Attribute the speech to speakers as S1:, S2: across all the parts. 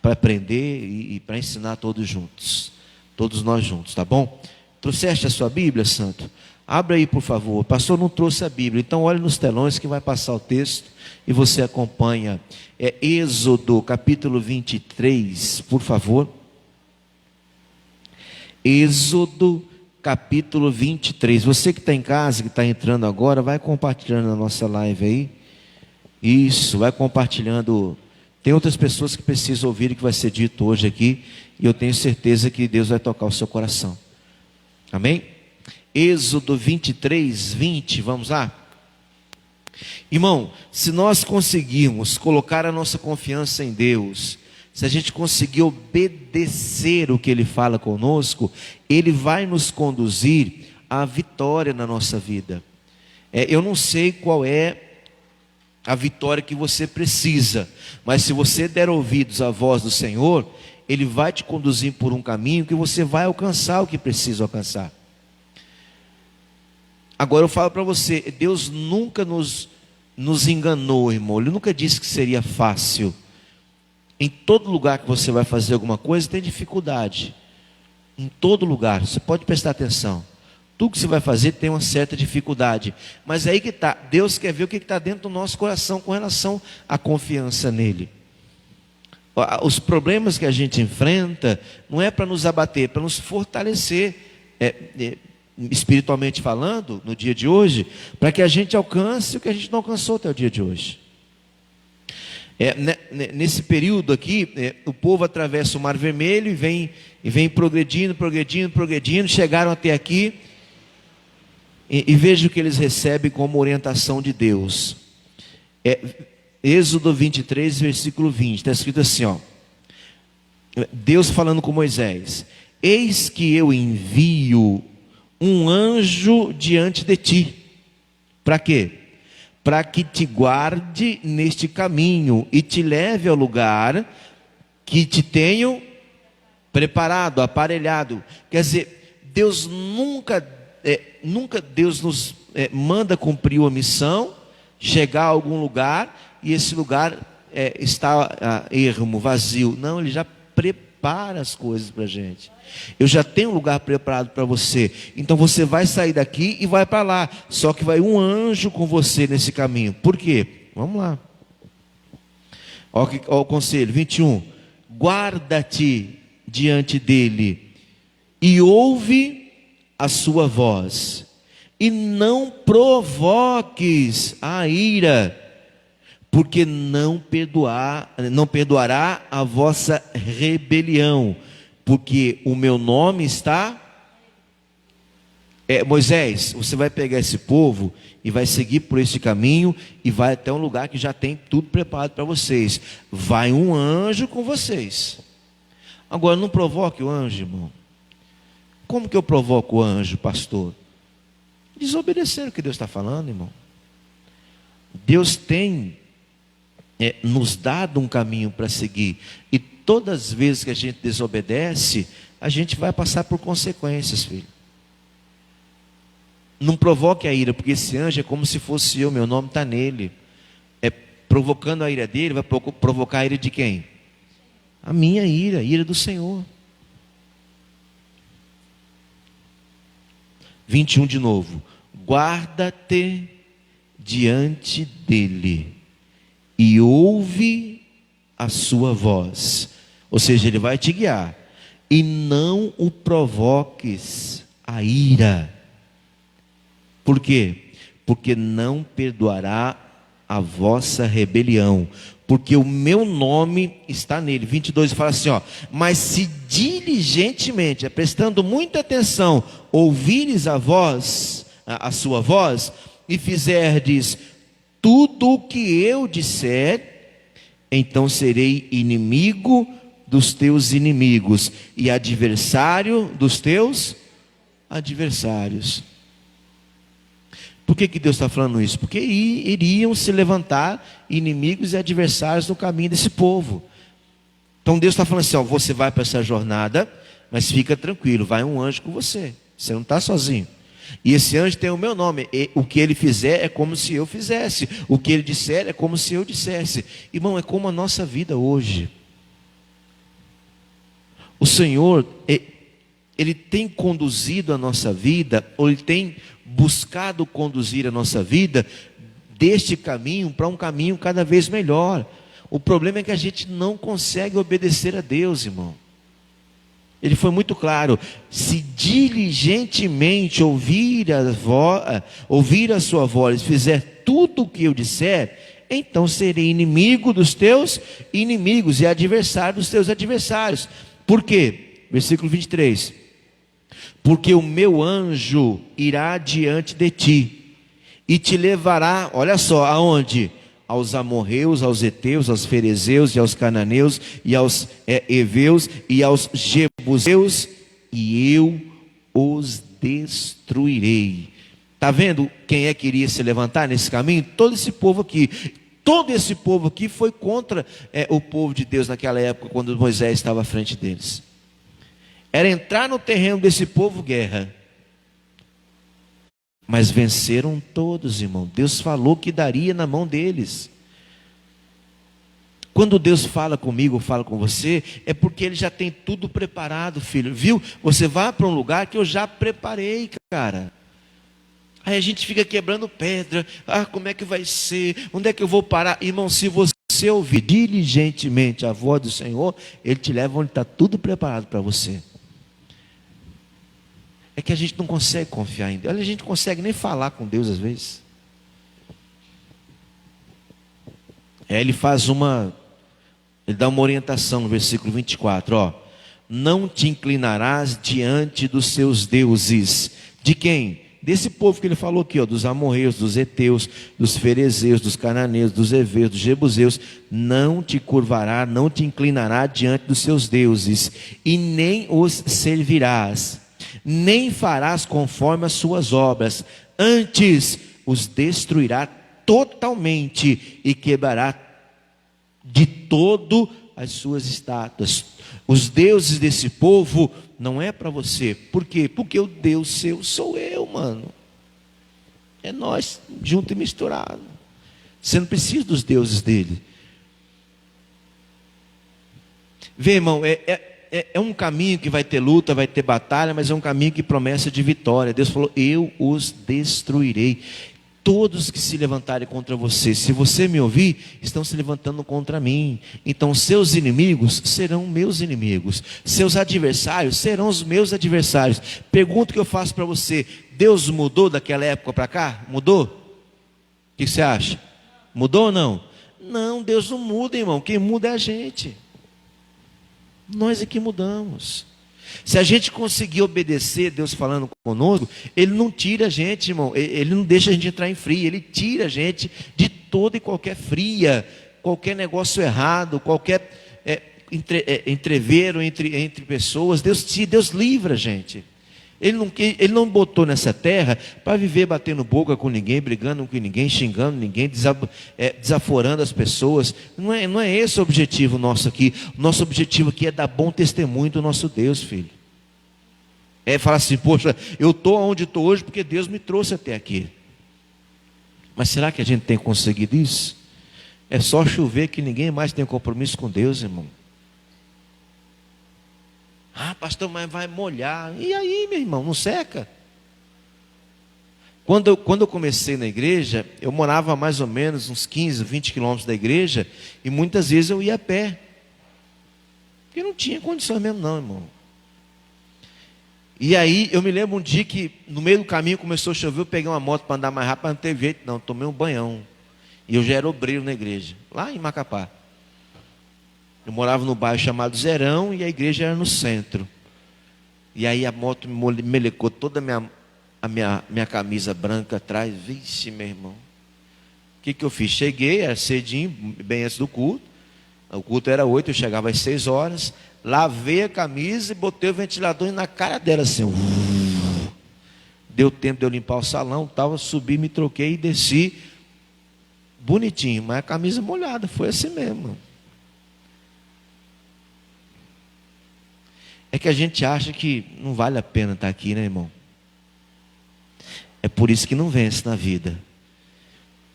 S1: para aprender e para ensinar todos juntos. Todos nós juntos, tá bom? Trouxeste a sua Bíblia, Santo? Abra aí, por favor. O pastor não trouxe a Bíblia, então olhe nos telões que vai passar o texto e você acompanha. É Êxodo, capítulo 23, por favor. Êxodo, capítulo 23. Você que está em casa, que está entrando agora, vai compartilhando a nossa live aí. Isso, vai compartilhando. Tem outras pessoas que precisam ouvir o que vai ser dito hoje aqui, e eu tenho certeza que Deus vai tocar o seu coração. Amém? Êxodo 23, 20, vamos lá? Irmão, se nós conseguirmos colocar a nossa confiança em Deus, se a gente conseguir obedecer o que Ele fala conosco, Ele vai nos conduzir à vitória na nossa vida. Eu não sei qual é a vitória que você precisa, mas se você der ouvidos à voz do Senhor, Ele vai te conduzir por um caminho que você vai alcançar o que precisa alcançar. Agora eu falo para você, Deus nunca nos enganou, irmão. Ele nunca disse que seria fácil. Em todo lugar que você vai fazer alguma coisa, tem dificuldade. Em todo lugar, você pode prestar atenção. Tudo que você vai fazer tem uma certa dificuldade. Mas é aí que está, Deus quer ver o que está dentro do nosso coração com relação à confiança nele. Os problemas que a gente enfrenta, não é para nos abater, é para nos fortalecer, espiritualmente falando, no dia de hoje, para que a gente alcance o que a gente não alcançou até o dia de hoje. Nesse período aqui, o povo atravessa o Mar Vermelho e vem progredindo, chegaram até aqui, e veja o que eles recebem como orientação de Deus. Êxodo 23, versículo 20, está escrito assim, ó, Deus falando com Moisés: eis que eu envio um anjo diante de ti. Para quê? Para que te guarde neste caminho e te leve ao lugar que te tenho preparado, aparelhado. Quer dizer, Deus nunca Deus nos manda cumprir uma missão, chegar a algum lugar e esse lugar está ermo, vazio. Não, Ele já prepara as coisas para a gente. Eu já tenho um lugar preparado para você. Então você vai sair daqui e vai para lá. Só que vai um anjo com você nesse caminho. Por quê? Vamos lá. Olha o conselho, 21. Guarda-te diante dele e ouve a sua voz. E não provoques a ira, porque não perdoará a vossa rebelião, porque o meu nome está... Moisés, você vai pegar esse povo e vai seguir por esse caminho e vai até um lugar que já tem tudo preparado para vocês. Vai um anjo com vocês. Agora, não provoque o anjo, irmão. Como que eu provoco o anjo, pastor? Desobedecendo o que Deus está falando, irmão. Deus tem nos dado um caminho para seguir, e todas as vezes que a gente desobedece, a gente vai passar por consequências, filho. Não provoque a ira, porque esse anjo é como se fosse eu, meu nome está nele. Provocando a ira dele, vai provocar a ira de quem? A minha ira, a ira do Senhor. 21 de novo. Guarda-te diante dele e ouve a sua voz. Ou seja, ele vai te guiar. E não o provoques a ira. Por quê? Porque não perdoará a vossa rebelião, porque o meu nome está nele. 22 fala assim, ó: mas se diligentemente, prestando muita atenção, ouvires a voz, a sua voz, e fizerdes tudo o que eu disser, então serei inimigo dos teus inimigos e adversário dos teus adversários. Por que Deus está falando isso? Porque iriam se levantar inimigos e adversários no caminho desse povo. Então Deus está falando assim, ó, você vai para essa jornada, mas fica tranquilo, vai um anjo com você. Você não está sozinho. E esse anjo tem o meu nome. E o que ele fizer é como se eu fizesse. O que ele disser é como se eu dissesse. Irmão, é como a nossa vida hoje. o Senhor, Ele tem conduzido a nossa vida, ou Ele tem buscado conduzir a nossa vida deste caminho para um caminho cada vez melhor. O problema é que a gente não consegue obedecer a Deus, irmão. Ele foi muito claro: se diligentemente ouvir a sua voz, fizer tudo o que eu disser, então serei inimigo dos teus inimigos e adversário dos teus adversários. Por quê? Versículo 23. Porque o meu anjo irá diante de ti e te levará, olha só, aonde? Aos amorreus, aos heteus, aos ferezeus e aos cananeus e aos heveus e aos jebuseus, e eu os destruirei. Está vendo quem é que iria se levantar nesse caminho? Todo esse povo aqui. Todo esse povo aqui foi contra o povo de Deus naquela época, quando Moisés estava à frente deles. Era entrar no terreno desse povo, guerra. Mas venceram todos, irmão. Deus falou que daria na mão deles. Quando Deus fala comigo, fala com você, é porque Ele já tem tudo preparado, filho. Viu? Você vai para um lugar que eu já preparei, cara. Aí a gente fica quebrando pedra. Ah, como é que vai ser? Onde é que eu vou parar? Irmão, se você ouvir diligentemente a voz do Senhor, Ele te leva onde está tudo preparado para você. É que a gente não consegue confiar em Deus. A gente não consegue nem falar com Deus às vezes. Ele dá uma orientação no versículo 24, ó. Não te inclinarás diante dos seus deuses. De quem? Desse povo que ele falou aqui, ó, dos amorreus, dos heteus, dos ferezeus, dos cananeus, dos heveus, dos jebuseus. Não te curvará, não te inclinará diante dos seus deuses, e nem os servirás, nem farás conforme as suas obras. Antes os destruirá totalmente e quebrará de todo as suas estátuas. Os deuses desse povo não é para você. Por quê? Porque o Deus seu sou eu, mano. É nós, junto e misturado. Você não precisa dos deuses dele. Vê, irmão, é um caminho que vai ter luta, vai ter batalha, mas é um caminho que promessa de vitória. Deus falou: eu os destruirei. Todos que se levantarem contra você, se você me ouvir, estão se levantando contra mim. Então seus inimigos serão meus inimigos, seus adversários serão os meus adversários. Pergunta que eu faço para você: Deus mudou daquela época para cá? Mudou? O que você acha? Mudou ou não? Não, Deus não muda, irmão. Quem muda é a gente. Nós é que mudamos. Se a gente conseguir obedecer Deus falando conosco, Ele não tira a gente, irmão. Ele não deixa a gente entrar em fria. Ele tira a gente de toda e qualquer fria, qualquer negócio errado, qualquer entreveiro entre pessoas. Deus livra a gente. Ele não botou nessa terra para viver batendo boca com ninguém, brigando com ninguém, xingando ninguém, desaforando as pessoas. Não é esse o objetivo nosso aqui. Nosso objetivo aqui é dar bom testemunho do nosso Deus, filho. É falar assim: poxa, eu estou onde estou hoje porque Deus me trouxe até aqui. Mas será que a gente tem conseguido isso? É só chover que ninguém mais tem compromisso com Deus, irmão. Ah, pastor, mas vai molhar. E aí, meu irmão, não seca? Quando eu comecei na igreja, eu morava mais ou menos uns 15, 20 quilômetros da igreja, e muitas vezes eu ia a pé. Porque não tinha condições mesmo não, irmão. E aí, eu me lembro um dia que no meio do caminho começou a chover, eu peguei uma moto para andar mais rápido, mas não teve jeito não, tomei um banhão. E eu já era obreiro na igreja, lá em Macapá. Eu morava no bairro chamado Zerão e a igreja era no centro. E aí a moto me melecou toda a minha camisa branca atrás. Vixe, meu irmão. O que eu fiz? Cheguei, era cedinho, bem antes do culto. O culto era 8, eu chegava às 6 horas. Lavei a camisa e botei o ventilador na cara dela assim. Deu tempo de eu limpar o salão, subi, me troquei e desci. Bonitinho, mas a camisa molhada, foi assim mesmo. É que a gente acha que não vale a pena estar aqui, né, irmão? É por isso que não vence na vida.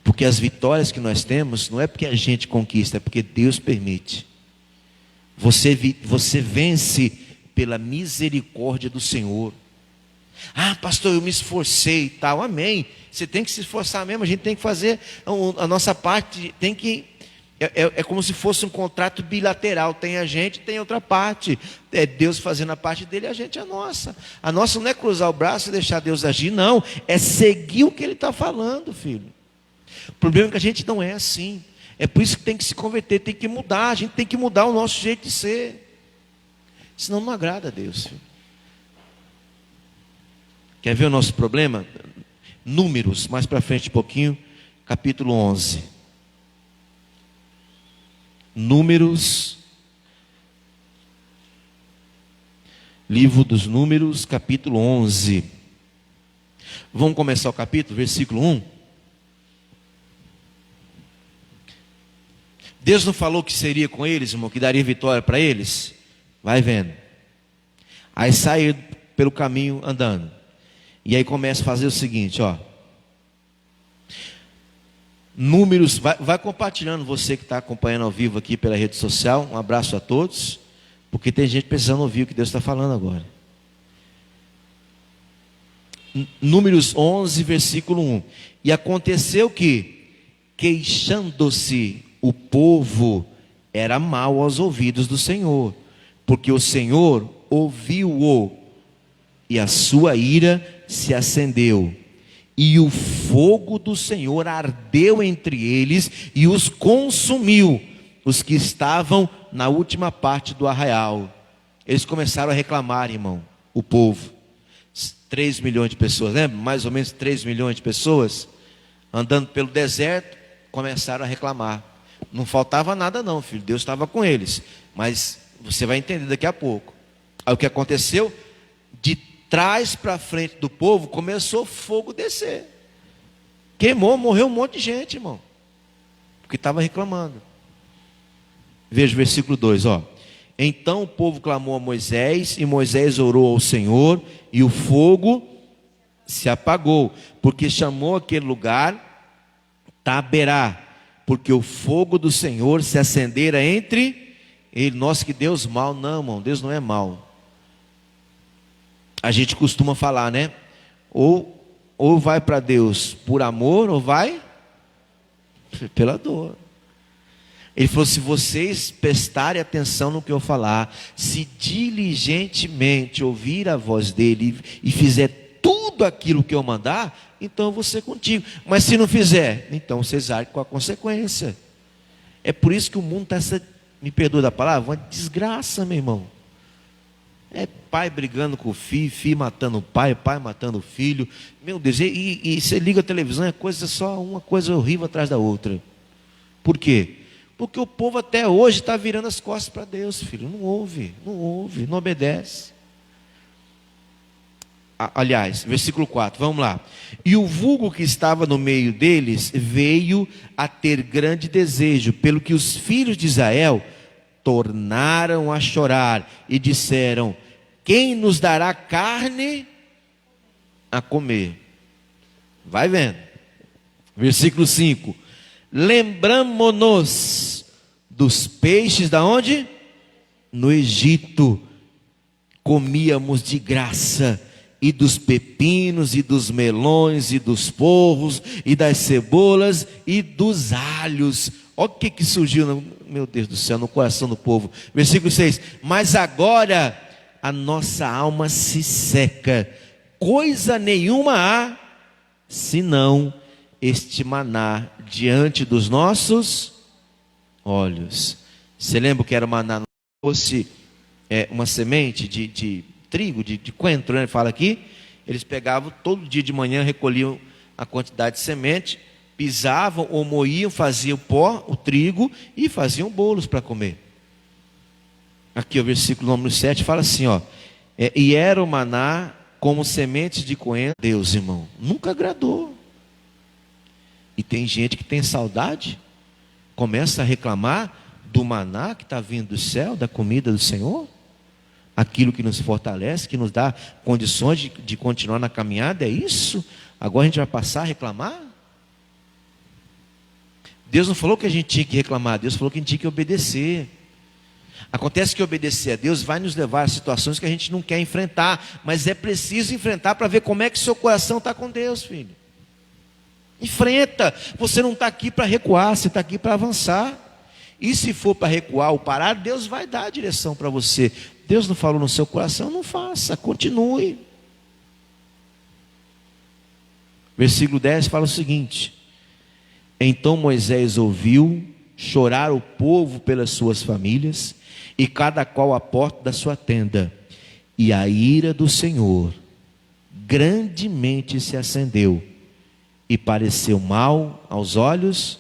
S1: Porque as vitórias que nós temos, não é porque a gente conquista, é porque Deus permite. Você vence pela misericórdia do Senhor. Ah, pastor, eu me esforcei e tal. Amém. Você tem que se esforçar mesmo. A gente tem que fazer a nossa parte. Tem que é como se fosse um contrato bilateral. Tem a gente, tem outra parte. É Deus fazendo a parte dele, a gente a nossa. A nossa não é cruzar o braço e deixar Deus agir, não. É seguir o que Ele está falando, filho. O problema é que a gente não é assim. É por isso que tem que se converter, tem que mudar. A gente tem que mudar o nosso jeito de ser. Senão não agrada a Deus, filho. Quer ver o nosso problema? Números, mais para frente um pouquinho, capítulo 11. Números, livro dos Números, capítulo 11. Vamos começar o capítulo, versículo 1. Deus não falou que seria com eles, irmão, que daria vitória para eles? Vai vendo. Aí sai pelo caminho andando. E aí começa a fazer o seguinte, ó. Números, vai compartilhando, você que está acompanhando ao vivo aqui pela rede social. Um abraço a todos, porque tem gente precisando ouvir o que Deus está falando agora. Números 11, versículo 1. E aconteceu que, queixando-se o povo, era mal aos ouvidos do Senhor, porque o Senhor ouviu-o, e a sua ira se acendeu, e o fogo do Senhor ardeu entre eles e os consumiu, os que estavam na última parte do arraial. Eles começaram a reclamar, irmão, o povo. 3 milhões de pessoas, lembra? Mais ou menos 3 milhões de pessoas andando pelo deserto, começaram a reclamar. Não faltava nada não, filho, Deus estava com eles, mas você vai entender daqui a pouco. Aí o que aconteceu? De trás para frente do povo começou fogo descer. Queimou, morreu um monte de gente, irmão, porque estava reclamando. Veja o versículo 2, ó. Então o povo clamou a Moisés, e Moisés orou ao Senhor, e o fogo se apagou, porque chamou aquele lugar Taberá, porque o fogo do Senhor se acendera entre ele. Nossa, que Deus mau. Não, irmão, Deus não é mau. A gente costuma falar, né? Ou vai para Deus por amor, ou vai pela dor. Ele falou, se vocês prestarem atenção no que eu falar, se diligentemente ouvir a voz dele e fizer tudo aquilo que eu mandar, então eu vou ser contigo. Mas se não fizer, então vocês arquem com a consequência. É por isso que o mundo está, me perdoa da palavra, uma desgraça, meu irmão. É pai brigando com o filho, filho matando o pai matando o filho. Meu Deus, e você liga a televisão, é coisa só uma coisa horrível atrás da outra. Por quê? Porque o povo até hoje está virando as costas para Deus, filho. Não ouve, não obedece. Aliás, versículo 4, vamos lá. E o vulgo que estava no meio deles veio a ter grande desejo, pelo que os filhos de Israel tornaram a chorar e disseram, quem nos dará carne a comer? Vai vendo. Versículo 5. Lembramo-nos dos peixes da onde? No Egito. Comíamos de graça, e dos pepinos, e dos melões, e dos porros, e das cebolas, e dos alhos. Olha o que surgiu, meu Deus do céu, no coração do povo. Versículo 6. Mas agora a nossa alma se seca, coisa nenhuma há, senão este maná diante dos nossos olhos. Você lembra que era o maná? Não fosse uma semente de trigo, de coentro, né? Ele fala aqui. Eles pegavam todo dia de manhã, recolhiam a quantidade de semente, pisavam ou moíam, faziam o pó, o trigo, e faziam bolos para comer. Aqui o versículo número 7 fala assim, ó. E era o maná como sementes de coentro. Deus, irmão, nunca agradou. E tem gente que tem saudade, começa a reclamar do maná que está vindo do céu, da comida do Senhor. Aquilo que nos fortalece, que nos dá condições de continuar na caminhada, é isso? Agora a gente vai passar a reclamar? Deus não falou que a gente tinha que reclamar, Deus falou que a gente tinha que obedecer. Acontece que obedecer a Deus vai nos levar a situações que a gente não quer enfrentar, mas é preciso enfrentar para ver como é que seu coração está com Deus, filho. Enfrenta. Você não está aqui para recuar, você está aqui para avançar. E se for para recuar ou parar, Deus vai dar a direção para você. Deus não falou no seu coração, não faça, continue. Versículo 10 fala o seguinte: então Moisés ouviu chorar o povo pelas suas famílias, e cada qual à porta da sua tenda, e a ira do Senhor grandemente se acendeu, e pareceu mal aos olhos.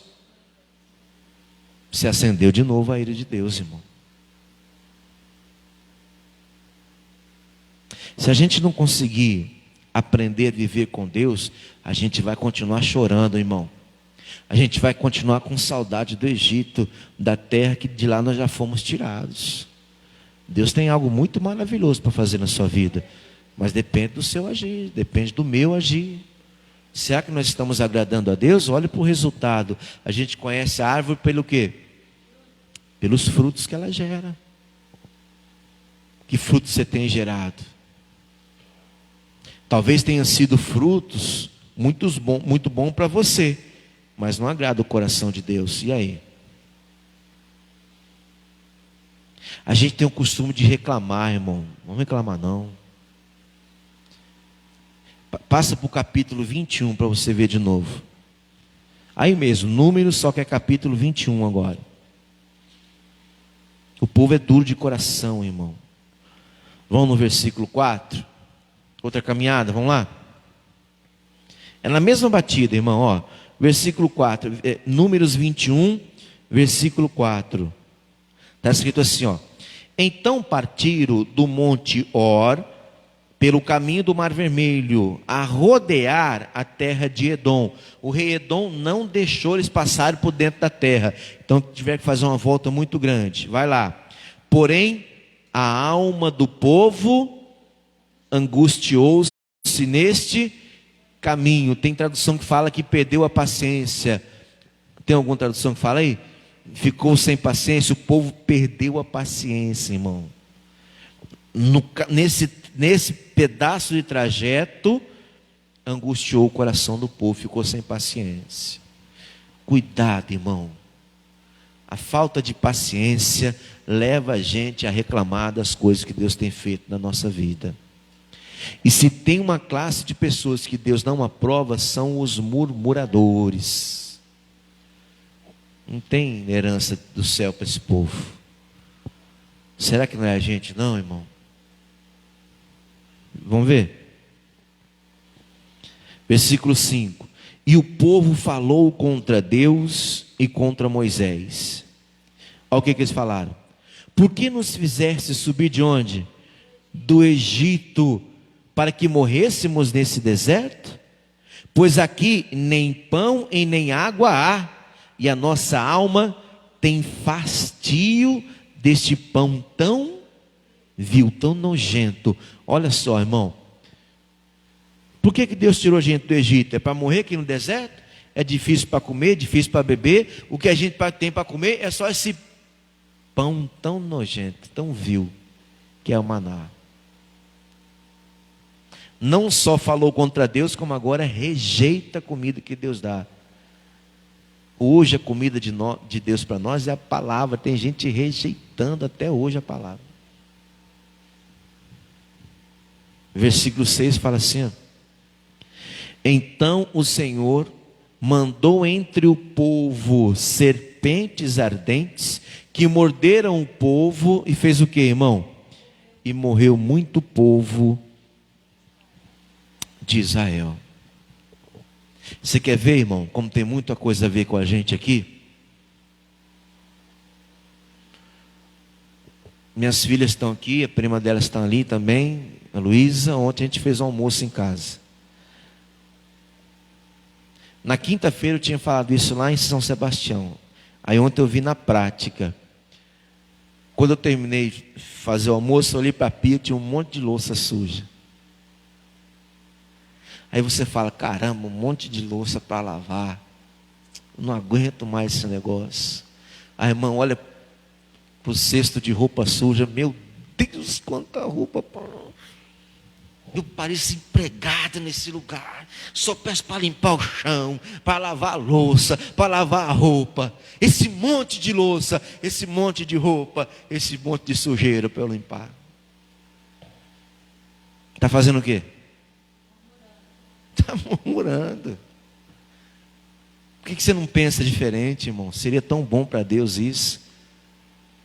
S1: Se acendeu de novo a ira de Deus, irmão. Se a gente não conseguir aprender a viver com Deus, a gente vai continuar chorando, irmão. A gente vai continuar com saudade do Egito, da terra que de lá nós já fomos tirados. Deus tem algo muito maravilhoso para fazer na sua vida, mas depende do seu agir, depende do meu agir. Será que nós estamos agradando a Deus? Olhe para o resultado. A gente conhece a árvore pelo quê? Pelos frutos que ela gera. Que frutos você tem gerado? Talvez tenha sido frutos muito bom para você, mas não agrada o coração de Deus. E aí? A gente tem o costume de reclamar, irmão. Não vamos reclamar não. Passa para o capítulo 21 para você ver de novo. Aí mesmo, Números, só que é capítulo 21 agora. O povo é duro de coração, irmão. Vamos no versículo 4. Outra caminhada, vamos lá. É na mesma batida, irmão, ó. Versículo 4, Números 21, versículo 4. Está escrito assim, ó: então partiram do monte Or, pelo caminho do Mar Vermelho, a rodear a terra de Edom. O rei Edom não deixou eles passarem por dentro da terra. Então tiveram que fazer uma volta muito grande. Vai lá. Porém, a alma do povo angustiou-se neste caminho. Tem tradução que fala que perdeu a paciência. Tem alguma tradução que fala aí? Ficou sem paciência. O povo perdeu a paciência, irmão. Nesse pedaço de trajeto, angustiou o coração do povo, ficou sem paciência. Cuidado, irmão. A falta de paciência leva a gente a reclamar das coisas que Deus tem feito na nossa vida. E se tem uma classe de pessoas que Deus não aprova, são os murmuradores. Não tem herança do céu para esse povo. Será que não é a gente não, irmão? Vamos ver. Versículo 5. E o povo falou contra Deus e contra Moisés. Olha o que eles falaram. Por que nos fizeste subir de onde? Do Egito, para que morrêssemos nesse deserto? Pois aqui nem pão e nem água há, e a nossa alma tem fastio deste pão tão vil, tão nojento. Olha só, irmão. Por que Deus tirou a gente do Egito? É para morrer aqui no deserto? É difícil para comer, difícil para beber. O que a gente tem para comer é só esse pão tão nojento, tão vil, que é o maná. Não só falou contra Deus, como agora rejeita a comida que Deus dá. Hoje a comida de Deus para nós é a palavra. Tem gente rejeitando até hoje a palavra. Versículo 6 fala assim, ó: então o Senhor mandou entre o povo serpentes ardentes, que morderam o povo, e fez o que, irmão? E morreu muito povo de Israel. Você quer ver, irmão, como tem muita coisa a ver com a gente aqui? Minhas filhas estão aqui, a prima delas está ali também, a Luísa. Ontem a gente fez um almoço em casa. Na quinta-feira eu tinha falado isso lá em São Sebastião. Aí ontem eu vi na prática. Quando eu terminei de fazer o almoço, eu olhei para a pia, tinha um monte de louça suja. Aí você fala, caramba, um monte de louça para lavar. Eu não aguento mais esse negócio. A irmã olha para o cesto de roupa suja. Meu Deus, quanta roupa! Eu pareço empregado nesse lugar. Só peço para limpar o chão, para lavar a louça, para lavar a roupa. Esse monte de louça, esse monte de roupa, esse monte de sujeira para eu limpar. Está fazendo o quê? Está murmurando. Por que você não pensa diferente, irmão? Seria tão bom para Deus isso.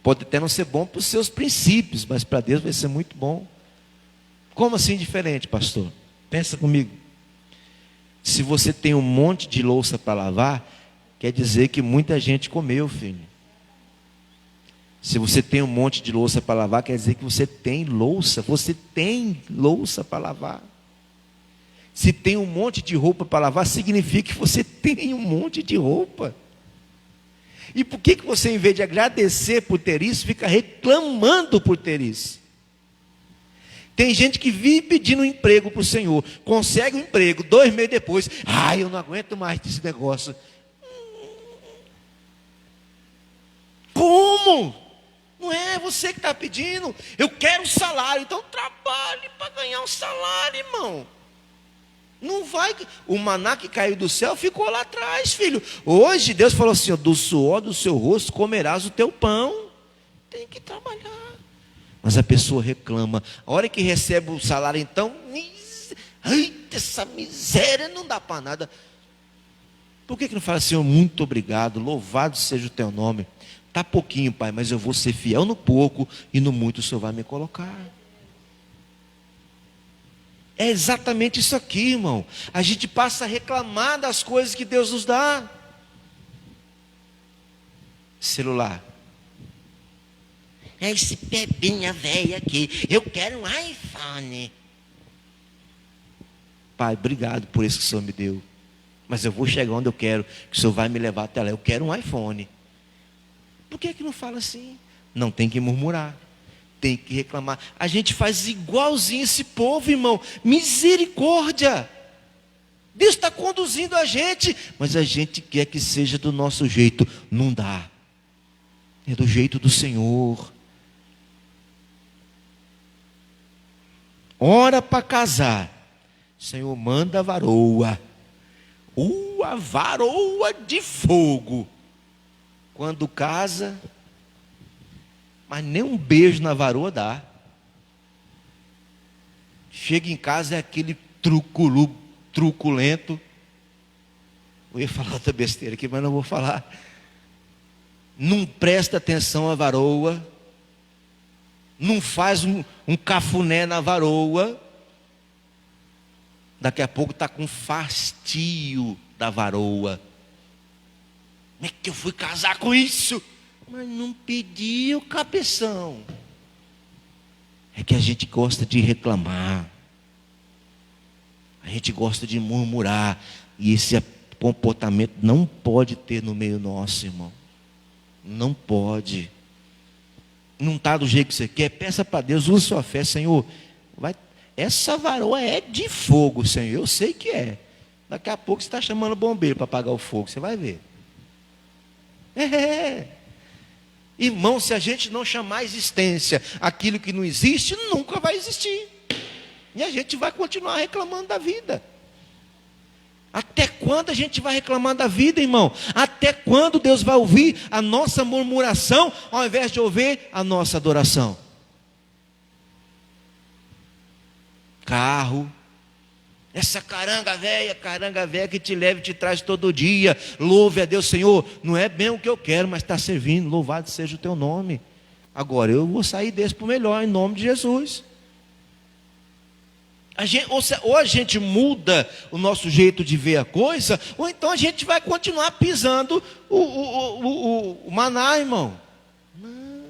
S1: Pode até não ser bom para os seus princípios, mas para Deus vai ser muito bom. Como assim diferente, pastor? Pensa comigo. Se você tem um monte de louça para lavar, quer dizer que muita gente comeu, filho. Se você tem um monte de louça para lavar, quer dizer que você tem louça para lavar. Se tem um monte de roupa para lavar, significa que você tem um monte de roupa. E por que você, em vez de agradecer por ter isso, fica reclamando por ter isso? Tem gente que vive pedindo um emprego para o Senhor, consegue um emprego, 2 meses depois, eu não aguento mais desse negócio. Como? Não é você que está pedindo, eu quero um salário, então trabalhe para ganhar um salário, irmão. Não vai, o maná que caiu do céu ficou lá atrás, filho. Hoje Deus falou assim, do suor do seu rosto comerás o teu pão. Tem que trabalhar. Mas a pessoa reclama. A hora que recebe o salário, então, essa miséria não dá para nada. Por que não fala, Senhor, muito obrigado, louvado seja o teu nome. Está pouquinho, Pai, mas eu vou ser fiel no pouco e no muito o Senhor vai me colocar. É exatamente isso aqui, irmão. A gente passa a reclamar das coisas que Deus nos dá. Celular. Esse pebinha velho aqui, eu quero um iPhone. Pai, obrigado por isso que o Senhor me deu. Mas eu vou chegar onde eu quero, que o Senhor vai me levar até lá. Eu quero um iPhone. Por que não fala assim? Não tem que murmurar, tem que reclamar. A gente faz igualzinho esse povo, irmão. Misericórdia. Deus está conduzindo a gente, mas a gente quer que seja do nosso jeito. Não dá. É do jeito do Senhor. Hora para casar. Senhor, manda a varoa. A varoa de fogo. Quando casa, mas nem um beijo na varoa dá. Chega em casa é aquele truculento. Eu ia falar outra besteira aqui, mas não vou falar. Não presta atenção à varoa. Não faz um cafuné na varoa. Daqui a pouco está com fastio da varoa. Como é que eu fui casar com isso? Mas não pediu, cabeção. É que a gente gosta de reclamar. A gente gosta de murmurar. E esse comportamento não pode ter no meio nosso, irmão. Não pode. Não está do jeito que você quer, peça para Deus, use sua fé, Senhor. Essa varoa é de fogo, Senhor. Eu sei que é. Daqui a pouco você está chamando o bombeiro para apagar o fogo, você vai ver. Irmão, se a gente não chamar a existência aquilo que não existe, nunca vai existir. E a gente vai continuar reclamando da vida. Até quando a gente vai reclamar da vida, irmão? Até quando Deus vai ouvir a nossa murmuração, ao invés de ouvir a nossa adoração? Carro. Essa caranga velha que te leva e te traz todo dia. Louve a Deus, Senhor. Não é bem o que eu quero, mas está servindo. Louvado seja o teu nome. Agora eu vou sair desse para o melhor, em nome de Jesus. Ou a gente muda o nosso jeito de ver a coisa, ou então a gente vai continuar pisando o maná, irmão. Não.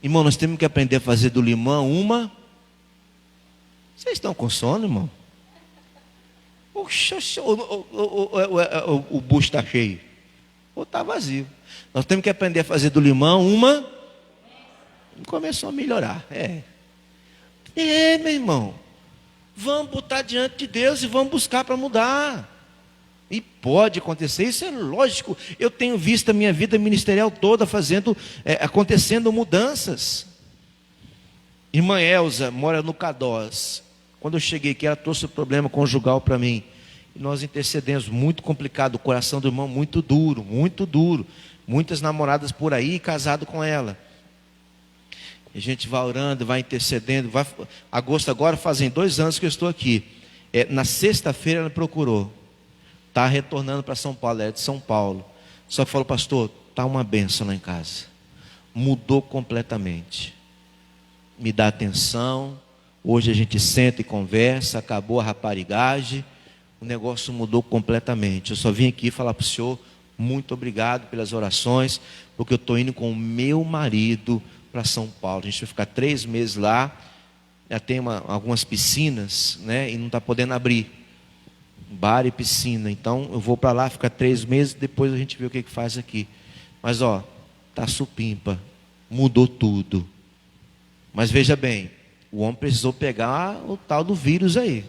S1: Irmão, nós temos que aprender a fazer do limão uma... Vocês estão com sono, irmão? Poxa, o bucho está cheio. Ou está vazio. Nós temos que aprender a fazer do limão uma... Começou a melhorar, meu irmão. Vamos botar diante de Deus e vamos buscar para mudar. E pode acontecer, isso é lógico. Eu tenho visto a minha vida ministerial toda acontecendo mudanças. Irmã Elza mora no Cadós. Quando eu cheguei aqui, ela trouxe o problema conjugal para mim. E nós intercedemos, muito complicado, o coração do irmão muito duro, muito duro. Muitas namoradas por aí, casado com ela. A gente vai orando, vai intercedendo. Agosto agora fazem 2 anos que eu estou aqui. Na sexta-feira ela me procurou. Está retornando para São Paulo, ela é de São Paulo. Só que falou, pastor, está uma bênção lá em casa. Mudou completamente. Me dá atenção. Hoje a gente senta e conversa. Acabou a raparigagem. O negócio mudou completamente. Eu só vim aqui falar para o senhor, muito obrigado pelas orações, porque eu estou indo com o meu marido para São Paulo. A gente vai ficar 3 meses lá. Já tem algumas piscinas, né? E não está podendo abrir. Bar e piscina. Então eu vou para lá, ficar 3 meses, depois a gente vê o que faz aqui. Mas tá supimpa. Mudou tudo. Mas veja bem, o homem precisou pegar o tal do vírus aí.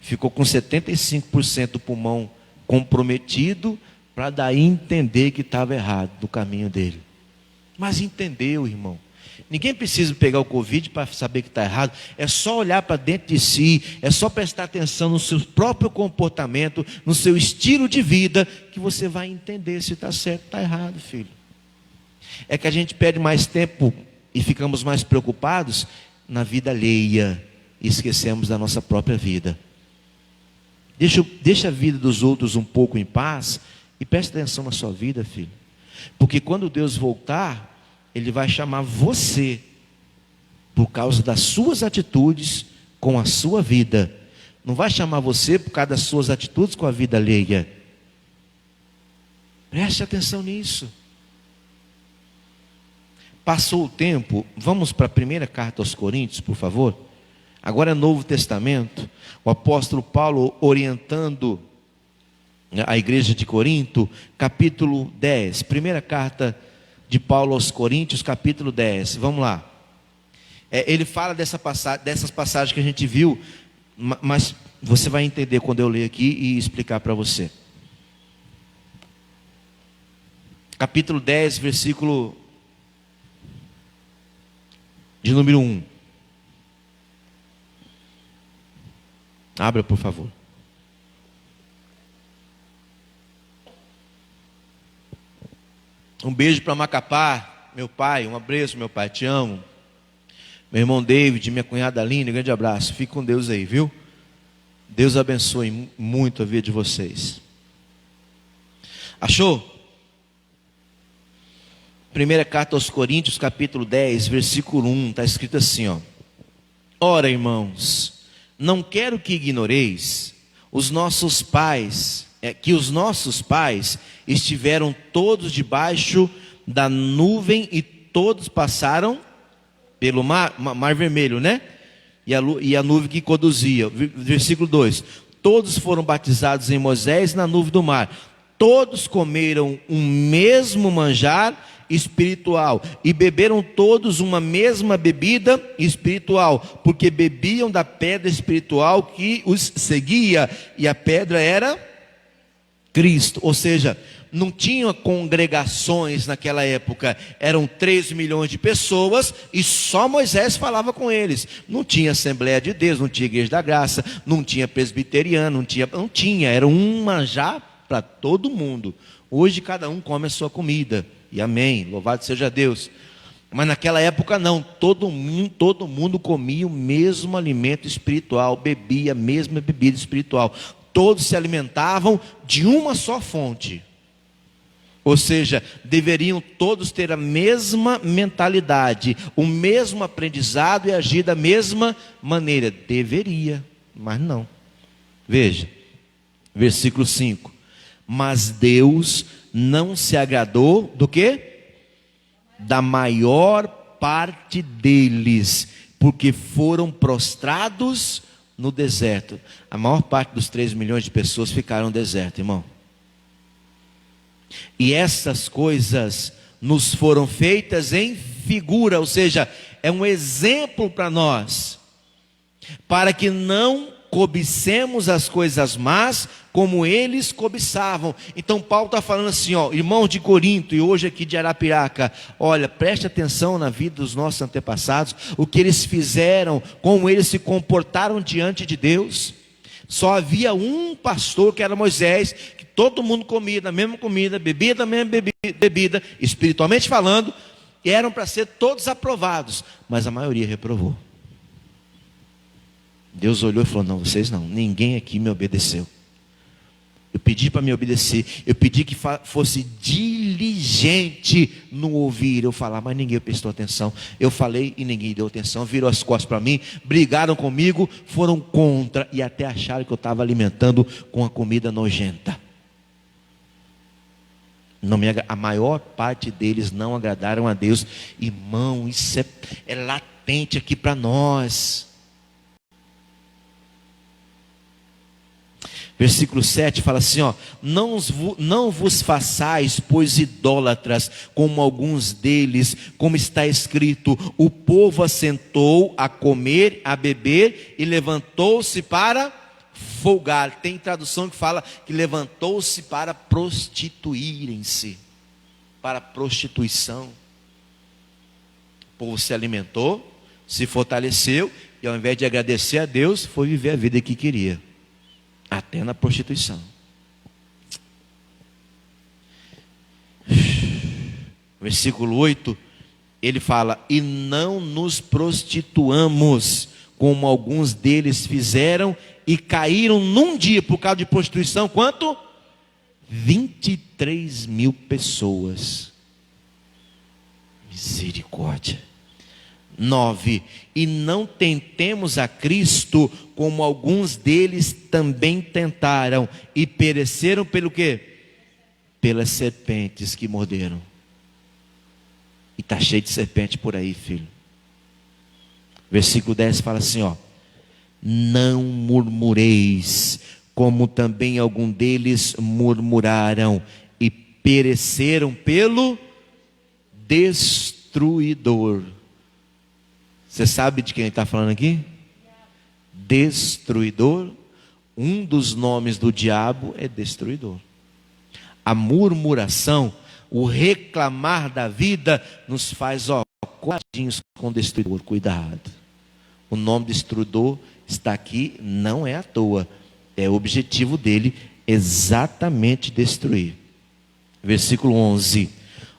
S1: Ficou com 75% do pulmão comprometido, para daí entender que estava errado do caminho dele. Mas entendeu, irmão. Ninguém precisa pegar o Covid para saber que está errado. É só olhar para dentro de si. É só prestar atenção no seu próprio comportamento, no seu estilo de vida, que você vai entender se está certo ou está errado, filho. É que a gente perde mais tempo e ficamos mais preocupados na vida alheia e esquecemos da nossa própria vida. Deixa a vida dos outros um pouco em paz e preste atenção na sua vida, filho. Porque quando Deus voltar, Ele vai chamar você por causa das suas atitudes com a sua vida. Não vai chamar você por causa das suas atitudes com a vida alheia. Preste atenção nisso. Passou o tempo, vamos para a primeira carta aos Coríntios, por favor. Agora é Novo Testamento. O apóstolo Paulo orientando a igreja de Corinto, capítulo 10. Primeira carta de Paulo aos Coríntios, capítulo 10. Vamos lá. Ele fala dessas passagens que a gente viu, mas você vai entender quando eu ler aqui e explicar para você. Capítulo 10, versículo de número 1. Abra, por favor. Um beijo para Macapá, meu pai, um abraço, meu pai, te amo. Meu irmão David, minha cunhada Aline, um grande abraço. Fique com Deus aí, viu? Deus abençoe muito a vida de vocês. Achou? Primeira carta aos Coríntios, capítulo 10, versículo 1, está escrito assim, ó. Ora, irmãos, não quero que ignoreis que os nossos pais estiveram todos debaixo da nuvem e todos passaram pelo mar vermelho, né? E a nuvem que conduzia. Versículo 2. Todos foram batizados em Moisés na nuvem do mar. Todos comeram um mesmo manjar espiritual e beberam todos uma mesma bebida espiritual, porque bebiam da pedra espiritual que os seguia, e a pedra era Cristo. Ou seja, não tinha congregações naquela época, eram 3 milhões de pessoas e só Moisés falava com eles. Não tinha Assembleia de Deus, não tinha Igreja da Graça, não tinha presbiteriano, não tinha, era um manjar para todo mundo. Hoje cada um come a sua comida, e amém, louvado seja Deus. Mas naquela época não, todo mundo comia o mesmo alimento espiritual, bebia a mesma bebida espiritual. Todos se alimentavam de uma só fonte. Ou seja, deveriam todos ter a mesma mentalidade, o mesmo aprendizado e agir da mesma maneira. Deveria, mas não. Veja, versículo 5. Mas Deus não se agradou do quê? Da maior parte deles, porque foram prostrados no deserto. A maior parte dos 3 milhões de pessoas ficaram no deserto, irmão. E essas coisas nos foram feitas em figura, ou seja, é um exemplo para nós, para que não cobicemos as coisas más como eles cobiçavam. Então Paulo está falando assim, ó, irmãos de Corinto e hoje aqui de Arapiraca, olha, preste atenção na vida dos nossos antepassados, o que eles fizeram, como eles se comportaram diante de Deus. Só havia um pastor, que era Moisés, que todo mundo comia da mesma comida, bebia da mesma bebida, espiritualmente falando, e eram para ser todos aprovados, mas a maioria reprovou. Deus olhou e falou, não, vocês não, ninguém aqui me obedeceu. Eu pedi para me obedecer, eu pedi que fosse diligente no ouvir eu falar, mas ninguém prestou atenção. Eu falei e ninguém deu atenção, virou as costas para mim, brigaram comigo, foram contra e até acharam que eu estava alimentando com a comida nojenta. A maior parte deles não agradaram a Deus. Irmão, isso é latente aqui para nós. Versículo 7 fala assim, ó, não vos façais, pois idólatras, como alguns deles, como está escrito, o povo assentou a comer, a beber, e levantou-se para folgar. Tem tradução que fala que levantou-se para prostituírem-se, para prostituição. O povo se alimentou, se fortaleceu, e ao invés de agradecer a Deus, foi viver a vida que queria. Até na prostituição. Versículo 8, ele fala, e não nos prostituamos, como alguns deles fizeram, e caíram num dia, por causa de prostituição, quanto? 23 mil pessoas. Misericórdia. 9, e não tentemos a Cristo, como alguns deles também tentaram, e pereceram pelo quê? Pelas serpentes que morderam. E está cheio de serpente por aí, filho. Versículo 10 fala assim, ó, não murmureis, como também algum deles murmuraram, e pereceram pelo destruidor. Você sabe de quem ele está falando aqui? Destruidor. Um dos nomes do diabo é destruidor. A murmuração, o reclamar da vida, nos faz, ó, coladinhos com o destruidor. Cuidado. O nome destruidor está aqui, não é à toa. É o objetivo dele, exatamente destruir. Versículo 11.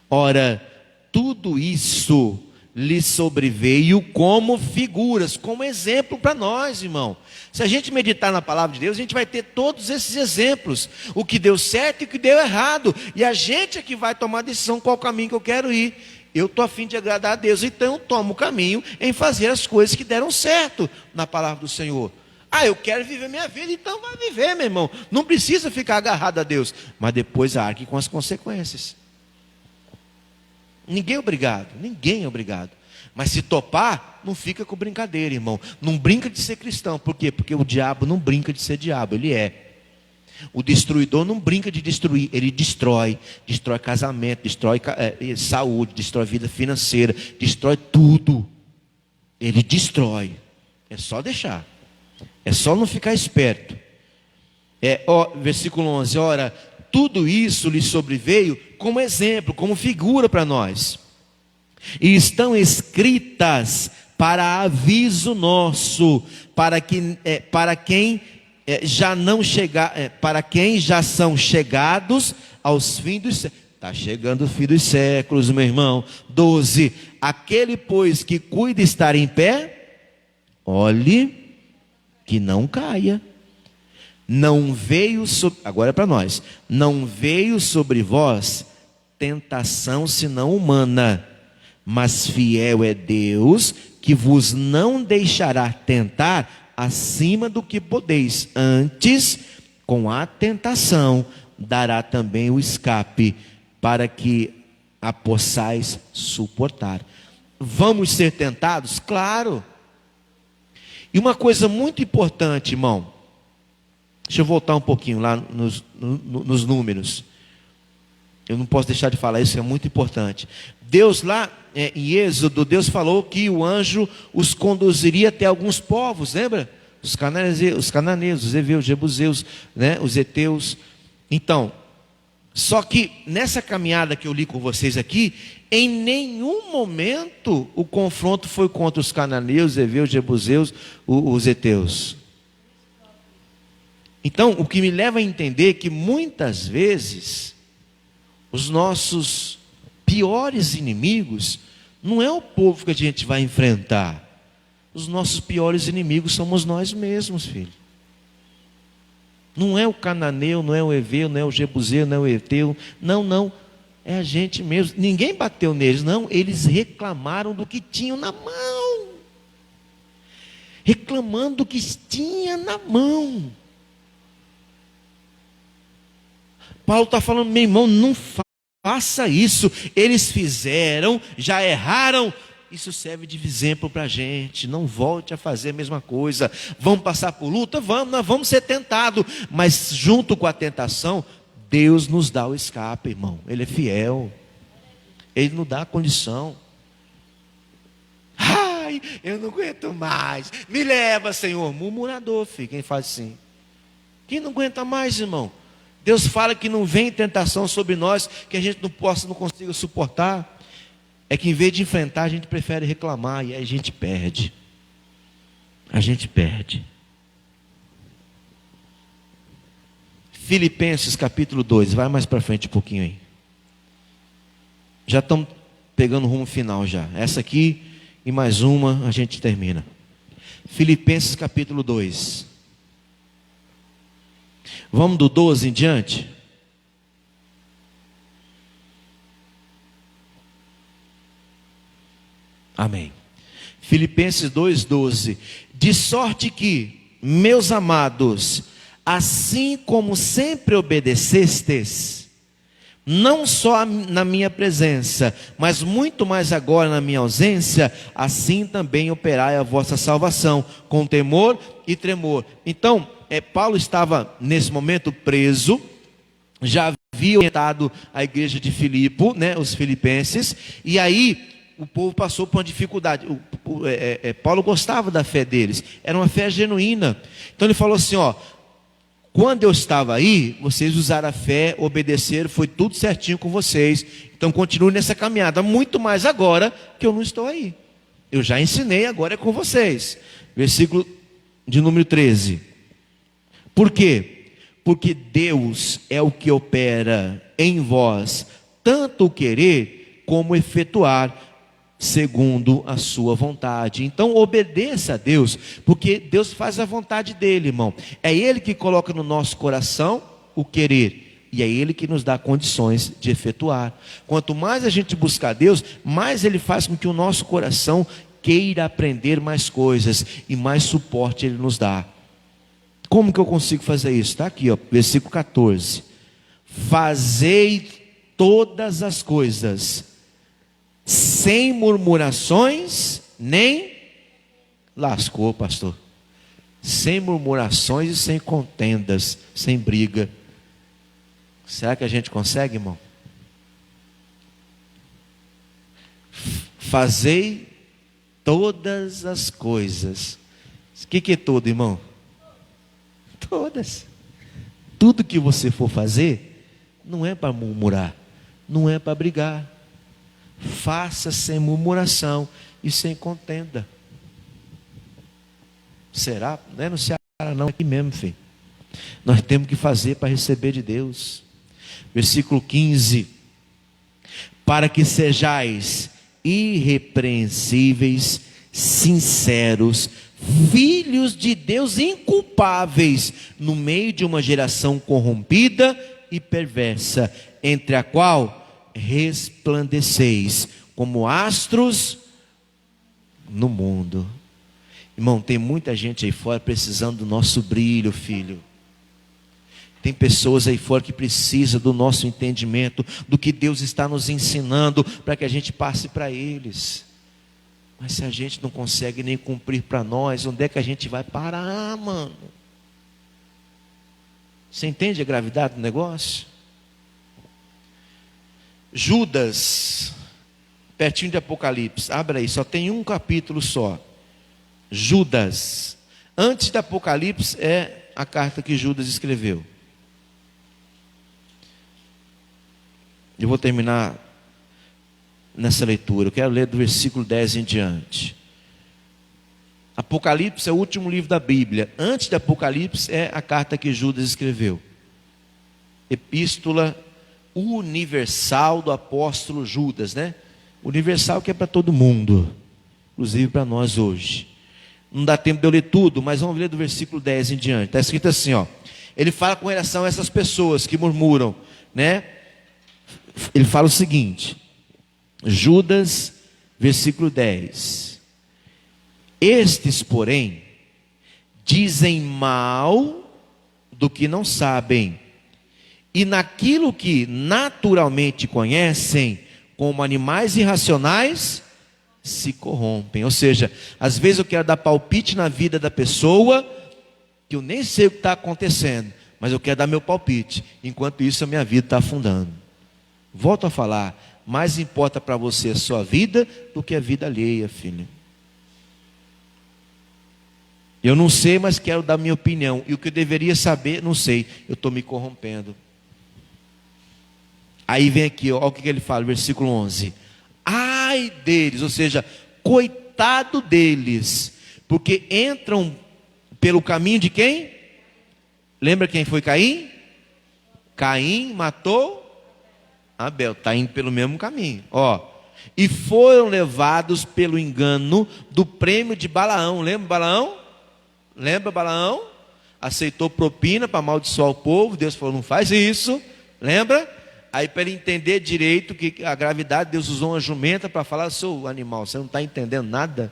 S1: Ora, tudo isso lhe sobreveio como figuras, como exemplo para nós, irmão. Se a gente meditar na palavra de Deus, a gente vai ter todos esses exemplos, o que deu certo e o que deu errado, e a gente é que vai tomar a decisão qual caminho que eu quero ir. Eu estou a fim de agradar a Deus, então eu tomo o caminho em fazer as coisas que deram certo na palavra do Senhor. Eu quero viver minha vida, então vai viver, meu irmão, não precisa ficar agarrado a Deus, mas depois arque com as consequências. Ninguém é obrigado. Mas se topar, não fica com brincadeira, irmão. Não brinca de ser cristão. Por quê? Porque o diabo não brinca de ser diabo, ele é. O destruidor não brinca de destruir, ele destrói. Destrói casamento, destrói saúde, destrói vida financeira, destrói tudo. Ele destrói. É só deixar. É só não ficar esperto. Versículo 11, ora, tudo isso lhe sobreveio como exemplo, como figura para nós. E estão escritas para aviso nosso, para quem já são chegados aos fins dos séculos. Está chegando o fim dos séculos, meu irmão. 12. Aquele, pois, que cuida estar em pé, olhe que não caia. Agora é para nós. Não veio sobre vós tentação senão humana, mas fiel é Deus, que vos não deixará tentar acima do que podeis. Antes, com a tentação, dará também o escape, para que a possais suportar. Vamos ser tentados? Claro. E uma coisa muito importante, irmão. Deixa eu voltar um pouquinho lá nos números. Eu não posso deixar de falar isso, é muito importante. Deus lá em Êxodo, Deus falou que o anjo os conduziria até alguns povos, lembra? Os cananeus, os heveus, os jebuseus, né? Os heteus. Então, só que nessa caminhada que eu li com vocês aqui, em nenhum momento o confronto foi contra os cananeus, os heveus, os jebuseus, os heteus. Então, o que me leva a entender que muitas vezes os nossos piores inimigos não é o povo que a gente vai enfrentar. Os nossos piores inimigos somos nós mesmos, filho. Não é o cananeu, não é o heveu, não é o jebuseu, não é o heteu. Não. É a gente mesmo. Ninguém bateu neles, não. Eles reclamaram do que tinham na mão. Reclamando do que tinha na mão. Paulo está falando, meu irmão, não faça isso. Eles fizeram, já erraram. Isso serve de exemplo para a gente. Não volte a fazer a mesma coisa. Vamos passar por luta? Vamos, nós vamos ser tentados. Mas junto com a tentação, Deus nos dá o escape, irmão. Ele é fiel. Ele nos dá a condição. Ai, eu não aguento mais. Me leva, Senhor. Murmurador, filho. Quem faz assim? Quem não aguenta mais, irmão? Deus fala que não vem tentação sobre nós que a gente não consiga suportar. É que em vez de enfrentar, a gente prefere reclamar e aí a gente perde. A gente perde. Filipenses capítulo 2, vai mais para frente um pouquinho aí. Já estamos pegando o rumo final já. Essa aqui e mais uma a gente termina. Filipenses capítulo 2. Vamos do 12 em diante? Amém. Filipenses 2:12. De sorte que, meus amados, assim como sempre obedecestes, não só na minha presença, mas muito mais agora na minha ausência, assim também operai a vossa salvação, com temor e tremor. Então, Paulo estava nesse momento preso, já havia orientado a igreja de Filipe, né, os filipenses, e aí o povo passou por uma dificuldade. Paulo gostava da fé deles, era uma fé genuína. Então ele falou assim, quando eu estava aí, vocês usaram a fé, obedeceram, foi tudo certinho com vocês. Então continue nessa caminhada, muito mais agora que eu não estou aí. Eu já ensinei, agora é com vocês. Versículo de número 13. Por quê? Porque Deus é o que opera em vós, tanto o querer como efetuar, segundo a sua vontade. Então obedeça a Deus, porque Deus faz a vontade dele, irmão. É Ele que coloca no nosso coração o querer, e é Ele que nos dá condições de efetuar. Quanto mais a gente buscar Deus, mais Ele faz com que o nosso coração queira aprender mais coisas, e mais suporte Ele nos dá. Como que eu consigo fazer isso? Está aqui, versículo 14. Fazei todas as coisas sem murmurações, nem lascou, pastor. Sem murmurações e sem contendas, sem briga. Será que a gente consegue, irmão? Fazei todas as coisas. O que é tudo, irmão? Todas. Tudo que você for fazer, não é para murmurar, não é para brigar. Faça sem murmuração e sem contenda. Será? Não é no Ceará não, é aqui mesmo, filho. Nós temos que fazer para receber de Deus. Versículo 15. Para que sejais irrepreensíveis, sinceros, filhos de Deus inculpáveis, no meio de uma geração corrompida e perversa, entre a qual resplandeceis como astros no mundo. Irmão, tem muita gente aí fora precisando do nosso brilho, filho. Tem pessoas aí fora que precisam do nosso entendimento, do que Deus está nos ensinando, para que a gente passe para eles. Mas se a gente não consegue nem cumprir para nós, onde é que a gente vai parar, mano? Você entende a gravidade do negócio? Judas, pertinho de Apocalipse, abre aí, só tem um capítulo só. Judas, Antes do Apocalipse é a carta que Judas escreveu. Eu vou terminar nessa leitura. Eu quero ler do versículo 10 em diante. Apocalipse é o último livro da Bíblia. Antes do Apocalipse é a carta que Judas escreveu. Epístola universal do apóstolo Judas, né? Universal que é para todo mundo, inclusive para nós hoje. Não dá tempo de eu ler tudo, mas vamos ler do versículo 10 em diante. Está escrito assim, ó. Ele fala com relação a essas pessoas que murmuram, né? Ele fala o seguinte, Judas, versículo 10. Estes, porém, dizem mal do que não sabem, e naquilo que naturalmente conhecem, como animais irracionais, se corrompem. Ou seja, às vezes eu quero dar palpite na vida da pessoa, que eu nem sei o que está acontecendo, mas eu quero dar meu palpite. Enquanto isso a minha vida está afundando. Volto a falar, mais importa para você a sua vida do que a vida alheia, filho. Eu não sei, mas quero dar minha opinião. E o que eu deveria saber, não sei. Eu estou me corrompendo. Aí vem aqui, olha o que ele fala, versículo 11. Ai deles, ou seja, coitado deles, porque entram pelo caminho de quem? Lembra quem foi Caim? Caim matou Abel, está indo pelo mesmo caminho. Ó, e foram levados pelo engano do prêmio de Balaão. Lembra Balaão? Lembra Balaão? Aceitou propina para amaldiçoar o povo. Deus falou, não faz isso. Lembra? Aí para ele entender direito que a gravidade, Deus usou uma jumenta para falar, seu animal, você não está entendendo nada?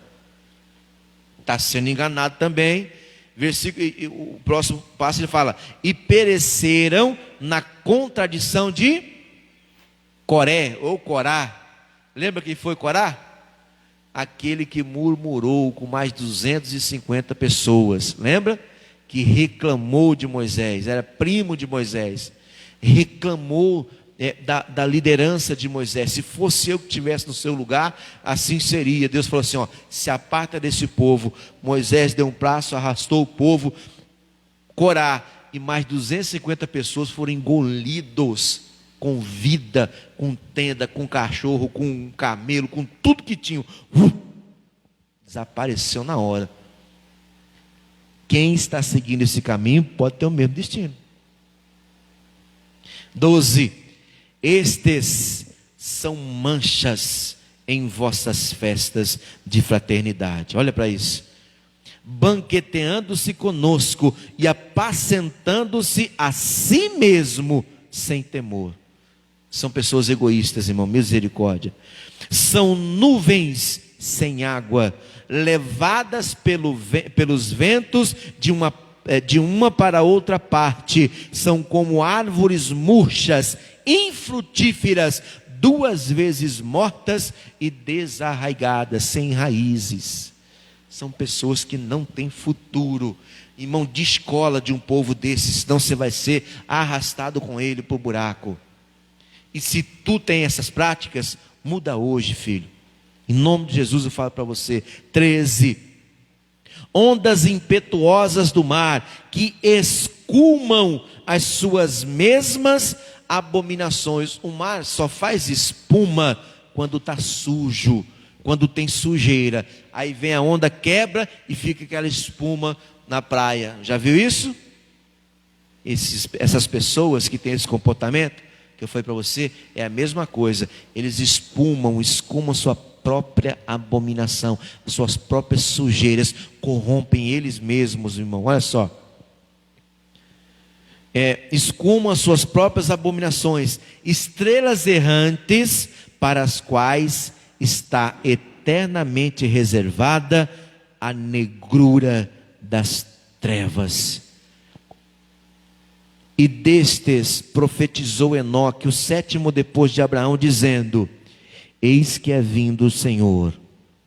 S1: Está sendo enganado também. Versículo, o próximo passo ele fala, e pereceram na contradição de Coré ou Corá. Lembra quem foi Corá? Aquele que murmurou com mais de 250 pessoas. Lembra? Que reclamou de Moisés, era primo de Moisés. Reclamou da liderança de Moisés. Se fosse eu que estivesse no seu lugar, assim seria. Deus falou assim, ó, se aparta desse povo. Moisés deu um braço, arrastou o povo. Corá e mais 250 pessoas foram engolidos com vida, com tenda, com cachorro, com camelo, com tudo que tinham. Desapareceu na hora. Quem está seguindo esse caminho pode ter o mesmo destino. 12. Estes são manchas em vossas festas de fraternidade. Olha para isso. Banqueteando-se conosco e apacentando-se a si mesmo sem temor. São pessoas egoístas, irmão, misericórdia. São nuvens sem água, levadas pelos ventos de uma para outra parte. São como árvores murchas, infrutíferas, 2 vezes mortas e desarraigadas, sem raízes. São pessoas que não têm futuro. Irmão, descola de um povo desses, senão você vai ser arrastado com ele para o buraco. E se tu tem essas práticas, muda hoje, filho. Em nome de Jesus eu falo para você. 13. Ondas impetuosas do mar, que escumam as suas mesmas abominações. O mar só faz espuma quando está sujo, quando tem sujeira. Aí vem a onda, quebra e fica aquela espuma na praia. Já viu isso? Essas pessoas que têm esse comportamento que eu falei para você, é a mesma coisa. Eles escumam sua própria abominação, suas próprias sujeiras, corrompem eles mesmos, irmão. Olha só. Escumam as suas próprias abominações, estrelas errantes, para as quais está eternamente reservada a negrura das trevas. E destes profetizou Enoque, o 7º depois de Abraão, dizendo: eis que é vindo o Senhor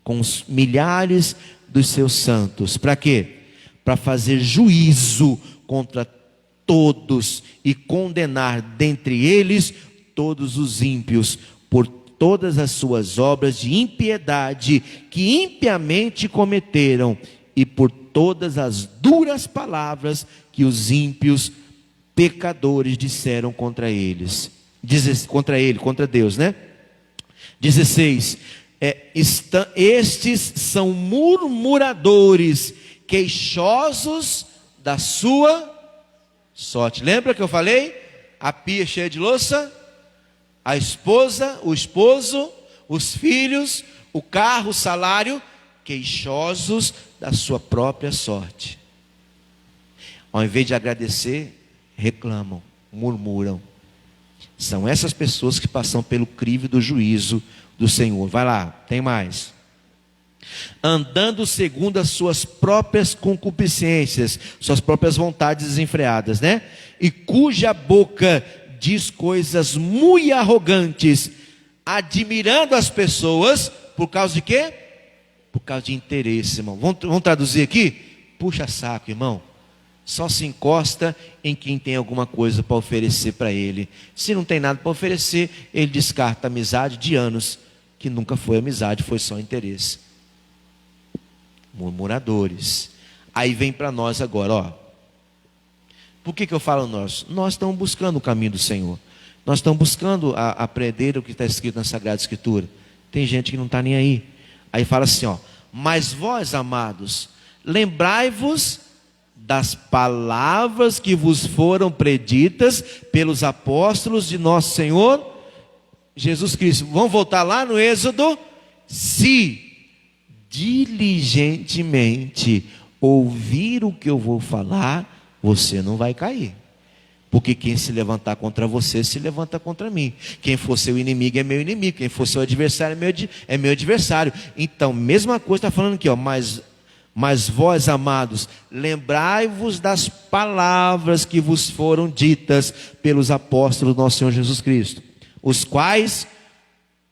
S1: com os milhares dos seus santos. Para quê? Para fazer juízo contra todos e condenar dentre eles todos os ímpios por todas as suas obras de impiedade que impiamente cometeram, e por todas as duras palavras que os ímpios pecadores disseram contra eles. Contra Deus, né? 16. Estes são murmuradores, queixosos da sua sorte. Lembra que eu falei? A pia cheia de louça, a esposa, o esposo, os filhos, o carro, o salário, queixosos da sua própria sorte. Ao invés de agradecer, reclamam, murmuram. São essas pessoas que passam pelo crivo do juízo do Senhor. Vai lá, tem mais. Andando segundo as suas próprias concupiscências, suas próprias vontades desenfreadas, né? E cuja boca diz coisas muito arrogantes, admirando as pessoas, por causa de quê? Por causa de interesse, irmão. Vamos traduzir aqui? Puxa saco, irmão. Só se encosta em quem tem alguma coisa para oferecer para ele. Se não tem nada para oferecer, ele descarta a amizade de anos, que nunca foi amizade, foi só interesse. Murmuradores. Aí vem para nós agora, ó. Por que eu falo nós? Nós estamos buscando o caminho do Senhor. Nós estamos buscando aprender o que está escrito na Sagrada Escritura. Tem gente que não está nem aí. Aí fala assim, ó. Mas vós, amados, lembrai-vos das palavras que vos foram preditas pelos apóstolos de nosso Senhor Jesus Cristo. Vamos voltar lá no Êxodo. Se diligentemente ouvir o que eu vou falar, você não vai cair. Porque quem se levantar contra você, se levanta contra mim. Quem for seu inimigo é meu inimigo. Quem for seu adversário é meu adversário. Então, mesma coisa está falando aqui, ó. Mas vós, amados, lembrai-vos das palavras que vos foram ditas pelos apóstolos do nosso Senhor Jesus Cristo, os quais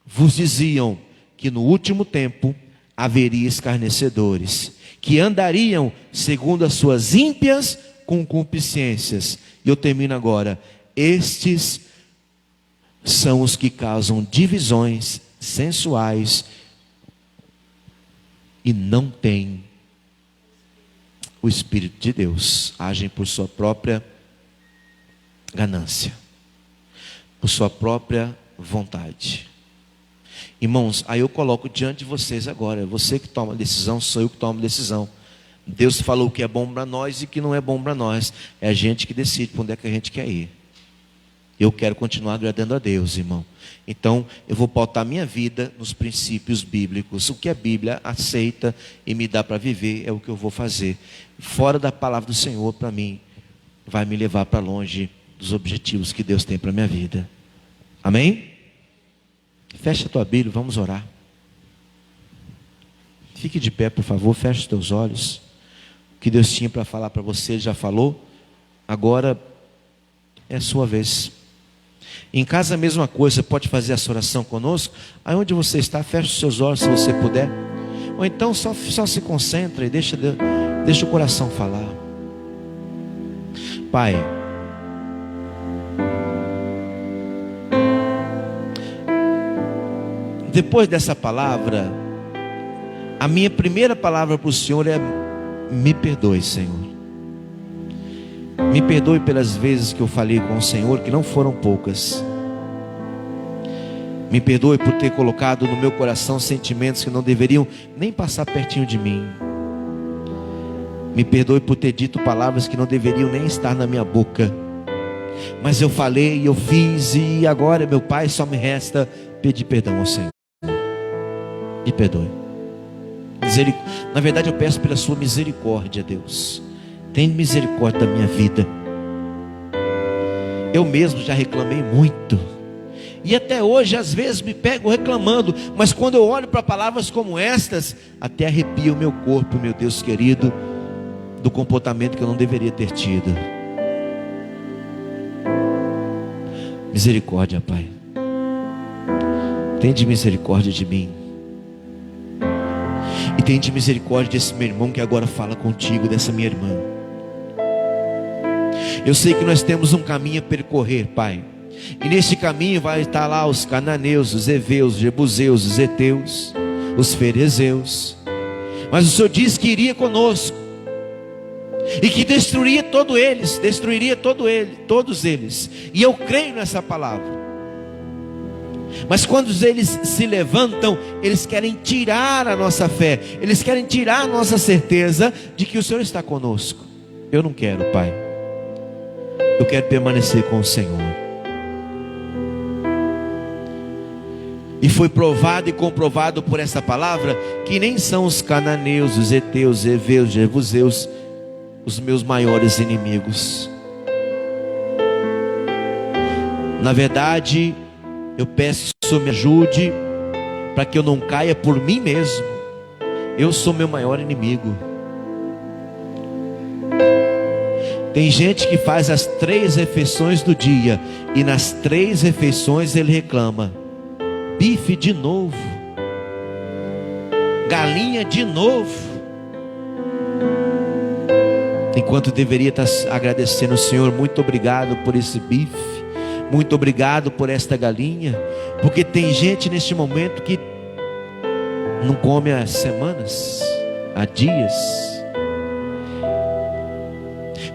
S1: vos diziam que no último tempo haveria escarnecedores, que andariam segundo as suas ímpias concupiscências. E eu termino agora. Estes são os que causam divisões sensuais e não têm o Espírito de Deus. Agem por sua própria ganância, por sua própria vontade. Irmãos, aí eu coloco diante de vocês agora. É você que toma a decisão, sou eu que tomo a decisão. Deus falou o que é bom para nós e o que não é bom para nós. É a gente que decide para onde é que a gente quer ir. Eu quero continuar agradando a Deus, irmão. Então, eu vou pautar minha vida nos princípios bíblicos. O que a Bíblia aceita e me dá para viver é o que eu vou fazer. Fora da palavra do Senhor, para mim, vai me levar para longe dos objetivos que Deus tem para a minha vida. Amém? Fecha a tua Bíblia, vamos orar. Fique de pé, por favor, feche os teus olhos. O que Deus tinha para falar para você, Ele já falou. Agora é a sua vez. Em casa a mesma coisa, você pode fazer essa oração conosco. Aí onde você está, feche os seus olhos se você puder. Ou então só se concentra e deixa o coração falar. Pai, depois dessa palavra, a minha primeira palavra para o Senhor é: me perdoe, Senhor. Me perdoe pelas vezes que eu falei com o Senhor, que não foram poucas. Me perdoe por ter colocado no meu coração sentimentos que não deveriam nem passar pertinho de mim. Me perdoe por ter dito palavras que não deveriam nem estar na minha boca. Mas eu falei, eu fiz, e agora, meu Pai, só me resta pedir perdão ao Senhor. Me perdoe. Na verdade, eu peço pela sua misericórdia, Deus. Tem misericórdia da minha vida. Eu mesmo já reclamei muito. E até hoje, às vezes, me pego reclamando. Mas quando eu olho para palavras como estas, até arrepia o meu corpo, meu Deus querido, do comportamento que eu não deveria ter tido. Misericórdia, Pai. Tende misericórdia de mim. E tende misericórdia desse meu irmão que agora fala contigo, dessa minha irmã. Eu sei que nós temos um caminho a percorrer, Pai. E nesse caminho vai estar lá os cananeus, os heveus, os jebuseus, os heteus, os ferezeus. Mas o Senhor disse que iria conosco. e que destruiria todos eles. E eu creio nessa palavra. Mas quando eles se levantam, eles querem tirar a nossa fé, eles querem tirar a nossa certeza de que o Senhor está conosco. Eu não quero, Pai. Eu quero permanecer com o Senhor. E foi provado e comprovado por essa palavra que nem são os cananeus, os heteus, os heveus, os jebuseus os meus maiores inimigos. Na verdade, eu peço que o Senhor me ajude para que eu não caia por mim mesmo. Eu sou meu maior inimigo. Tem gente que faz as 3 refeições do dia e nas 3 refeições ele reclama: bife de novo, galinha de novo. Enquanto deveria estar agradecendo ao Senhor: muito obrigado por esse bife, muito obrigado por esta galinha. Porque tem gente neste momento que não come há semanas, há dias.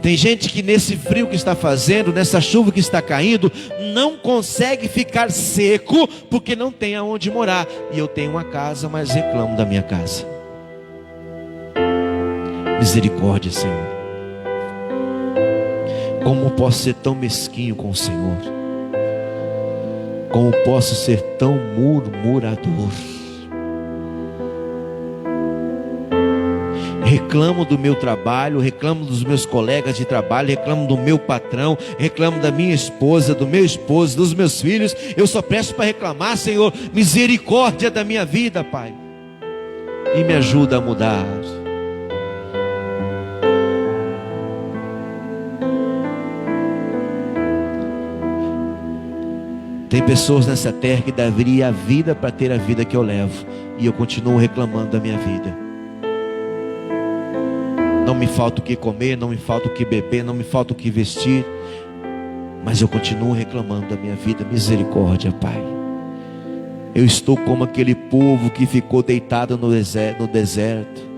S1: Tem gente que nesse frio que está fazendo, nessa chuva que está caindo, não consegue ficar seco porque não tem aonde morar. E eu tenho uma casa, mas reclamo da minha casa. Misericórdia, Senhor. Como posso ser tão mesquinho com o Senhor? Como posso ser tão murmurador? Reclamo do meu trabalho, reclamo dos meus colegas de trabalho, reclamo do meu patrão, reclamo da minha esposa, do meu esposo, dos meus filhos. Eu só peço para reclamar, Senhor. Misericórdia da minha vida, Pai, e me ajuda a mudar. Tem pessoas nessa terra que daria a vida para ter a vida que eu levo, e eu continuo reclamando da minha vida. Não me falta o que comer, não me falta o que beber, não me falta o que vestir, mas eu continuo reclamando da minha vida. Misericórdia, Pai. Eu estou como aquele povo que ficou deitado no deserto.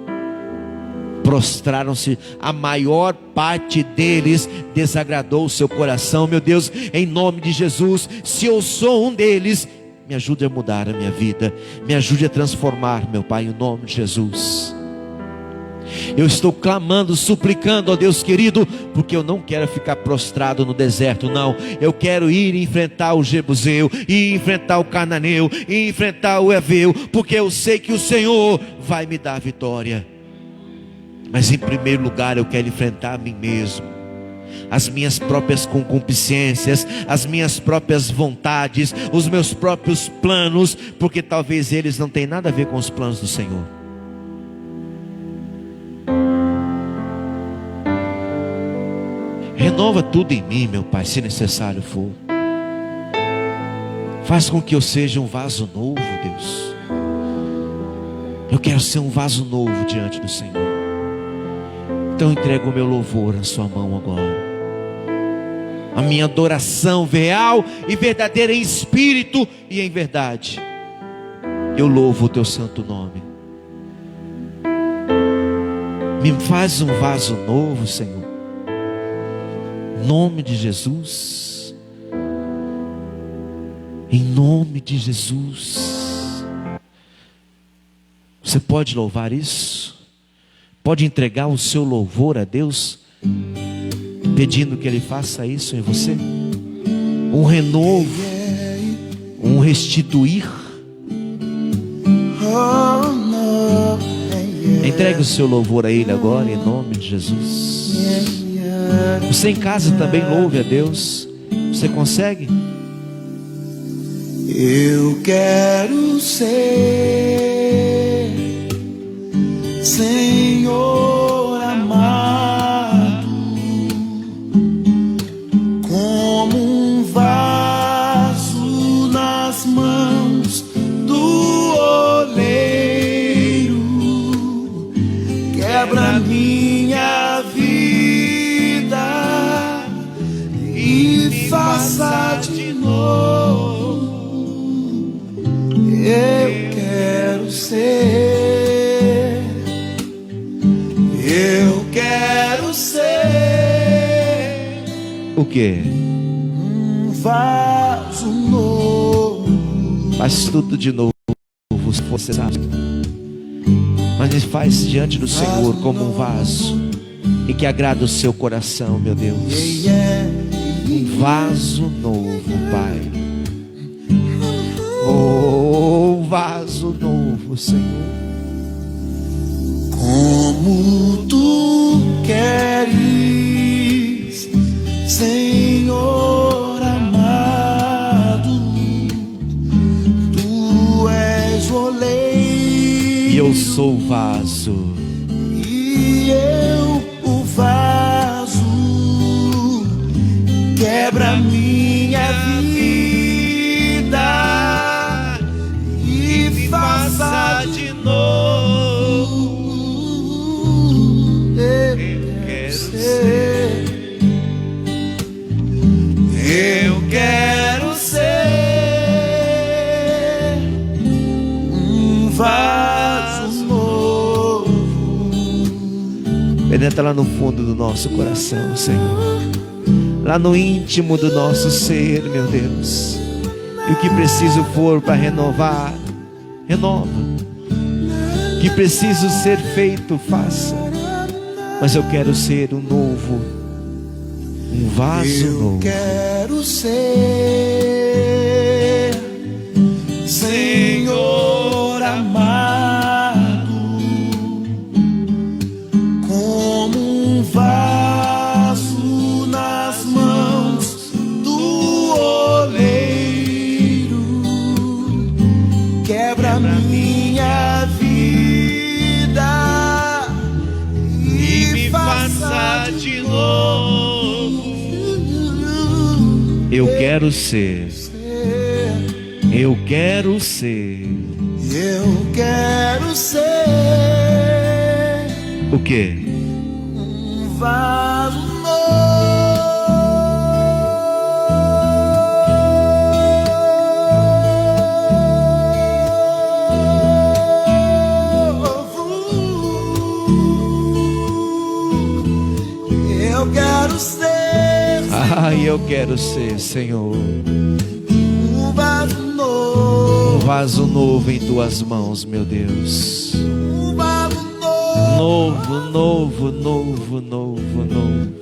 S1: Prostraram-se, a maior parte deles desagradou o seu coração. Meu Deus, em nome de Jesus, se eu sou um deles, me ajude a mudar a minha vida, me ajude a transformar, meu Pai, em nome de Jesus. Eu estou clamando, suplicando, ó Deus querido, porque eu não quero ficar prostrado no deserto, não. Eu quero ir enfrentar o jebuseu, e enfrentar o cananeu, e enfrentar o heveu, porque eu sei que o Senhor vai me dar vitória. Mas em primeiro lugar eu quero enfrentar a mim mesmo, as minhas próprias concupiscências, as minhas próprias vontades, os meus próprios planos, porque talvez eles não tenham nada a ver com os planos do Senhor. Renova tudo em mim, meu Pai, se necessário for. Faz com que eu seja um vaso novo, Deus. Eu quero ser um vaso novo diante do Senhor. Então entrego o meu louvor na sua mão agora. A minha adoração real e verdadeira em espírito e em verdade. Eu louvo o teu santo nome. Me faz um vaso novo, Senhor. Em nome de Jesus. Em nome de Jesus. Você pode louvar isso? Pode entregar o seu louvor a Deus, pedindo que Ele faça isso em você? Um renovo, um restituir. Entregue o seu louvor a Ele agora, em nome de Jesus. Você em casa também louve a Deus. Você consegue?
S2: Eu quero ser, Senhor amado, como um vaso nas mãos do oleiro. Quebra minha vida e faça de novo. Eu quero ser, eu quero ser.
S1: O quê?
S2: Um vaso novo.
S1: Faz tudo de novo, se você sabe. Mas faz diante do Senhor como um vaso e que agrada o seu coração, meu Deus. Um vaso novo, Pai. Oh, vaso novo, Senhor.
S2: Como tu queres, Senhor amado, tu és o oleiro
S1: E eu sou o vaso.
S2: e eu o vaso. Quebra minha vida e faça de novo. Eu quero ser. Eu quero ser um vaso novo.
S1: Penetra lá no fundo do nosso coração, Senhor. Lá no íntimo do nosso ser, meu Deus. E o que preciso for para renovar, renova. O que preciso ser feito, faça. Mas eu quero ser um novo, um vaso novo.
S2: Eu quero ser, Senhor amado, como um vaso nas mãos do oleiro. Quebra minha vida e me faça de novo.
S1: Eu quero ser, eu quero ser.
S2: Eu quero ser
S1: O quê?
S2: um vaso novo. Eu quero ser
S1: Ai, eu quero ser, Senhor,
S2: um vaso
S1: um
S2: novo.
S1: vaso novo em tuas mãos, meu Deus.
S2: Um vaso novo.
S1: Novo, novo, novo, novo.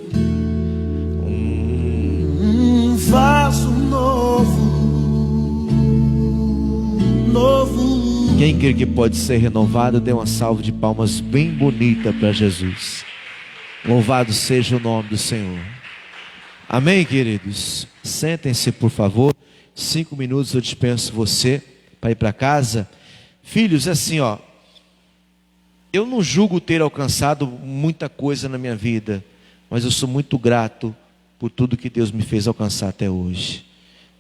S2: Um vaso novo. Novo.
S1: Quem crê que pode ser renovado, dê uma salva de palmas bem bonita para Jesus. Louvado seja o nome do Senhor. Amém, queridos? Sentem-se, por favor. 5 minutos eu dispenso você para ir para casa. Filhos, assim, ó. Eu não julgo ter alcançado muita coisa na minha vida, mas eu sou muito grato por tudo que Deus me fez alcançar até hoje.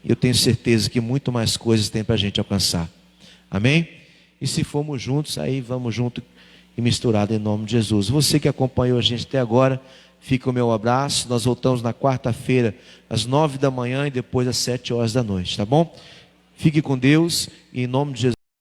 S1: E eu tenho certeza que muito mais coisas tem para a gente alcançar. Amém? E se formos juntos, aí vamos junto e misturado em nome de Jesus. Você que acompanhou a gente até agora, fica o meu abraço. Nós voltamos na quarta-feira, às 9 da manhã e depois às 7 horas da noite, tá bom? Fique com Deus e em nome de Jesus.